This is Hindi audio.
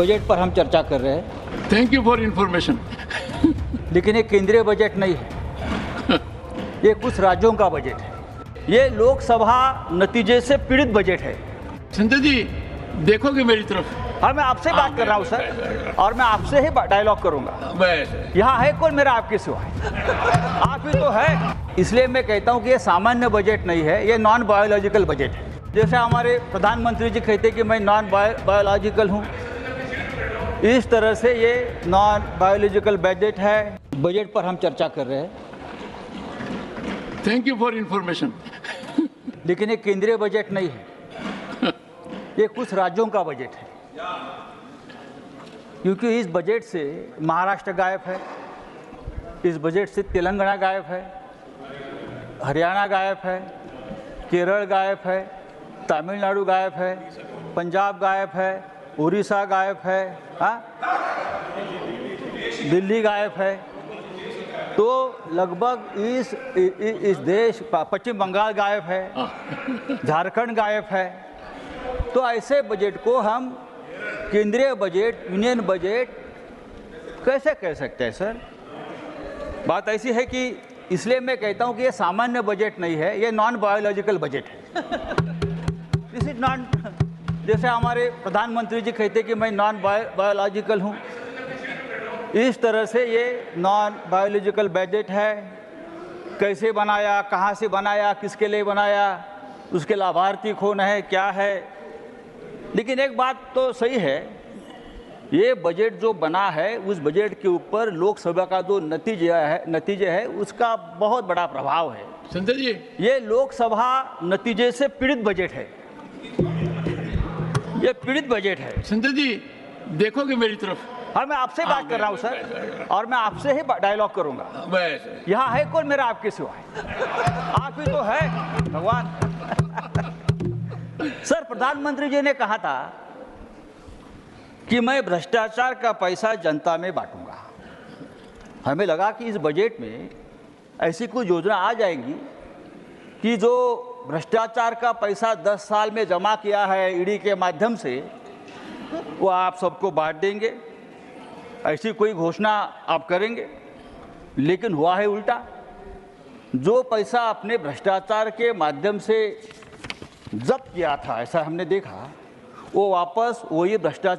बजट पर हम चर्चा कर रहे हैं, थैंक यू फॉर इंफॉर्मेशन। लेकिन ये केंद्रीय बजट नहीं है, ये कुछ राज्यों का बजट है। ये लोकसभा नतीजे से पीड़ित बजट है। संजय जी, देखोगे मेरी तरफ? हाँ, मैं आपसे बात कर रहा हूँ सर, और मैं आपसे ही डायलॉग करूंगा। बस यहाँ है कौन मेरा आपके सिवा? आप ही तो है। इसलिए मैं कहता हूँ कि ये सामान्य बजट नहीं है, ये नॉन बायोलॉजिकल बजट है। जैसे हमारे प्रधानमंत्री जी कहते हैं कि मैं नॉन बायोलॉजिकल हूँ, इस तरह से ये नॉन बायोलॉजिकल बजट है। बजट पर हम चर्चा कर रहे हैं, थैंक यू फॉर इंफॉर्मेशन। लेकिन ये केंद्रीय बजट नहीं है, ये कुछ राज्यों का बजट है। क्योंकि इस बजट से महाराष्ट्र गायब है, इस बजट से तेलंगाना गायब है, हरियाणा गायब है, केरल गायब है, तमिलनाडु गायब है, पंजाब गायब है, उड़ीसा गायब है, दिल्ली गायब है। तो लगभग इस देश, पश्चिम बंगाल गायब है, झारखंड गायब है। तो ऐसे बजट को हम केंद्रीय बजट, यूनियन बजट कैसे कह सकते हैं सर? बात ऐसी है कि इसलिए मैं कहता हूं कि ये सामान्य बजट नहीं है, ये नॉन बायोलॉजिकल बजट है। दिस इज नॉन, जैसे हमारे प्रधानमंत्री जी कहते कि मैं नॉन बायोलॉजिकल हूं, इस तरह से ये नॉन बायोलॉजिकल बजट है। कैसे बनाया, कहाँ से बनाया, किसके लिए बनाया, उसके लाभार्थी कौन है, क्या है। लेकिन एक बात तो सही है, ये बजट जो बना है, उस बजट के ऊपर लोकसभा का जो नतीजे है उसका बहुत बड़ा प्रभाव है। संजय जी, ये लोकसभा नतीजे से पीड़ित बजट है, ये पीड़ित बजट है। संजय जी, देखोगे मेरी तरफ? हाँ, मैं आपसे बात कर रहा हूँ सर, और मैं आपसे ही डायलॉग करूंगा। बस यहाँ है कौन मेरा आपके सिवा? आप ही तो है भगवान। सर, प्रधानमंत्री जी ने कहा था कि मैं भ्रष्टाचार का पैसा जनता में बांटूंगा। हमें लगा कि इस बजट में ऐसी कोई योजना आ जाएगी कि जो भ्रष्टाचार का पैसा 10 साल में जमा किया है ईडी के माध्यम से, वो आप सबको बांट देंगे, ऐसी कोई घोषणा आप करेंगे। लेकिन हुआ है उल्टा। जो पैसा अपने भ्रष्टाचार के माध्यम से जब्त किया था, ऐसा हमने देखा, वो वापस वही भ्रष्टाचार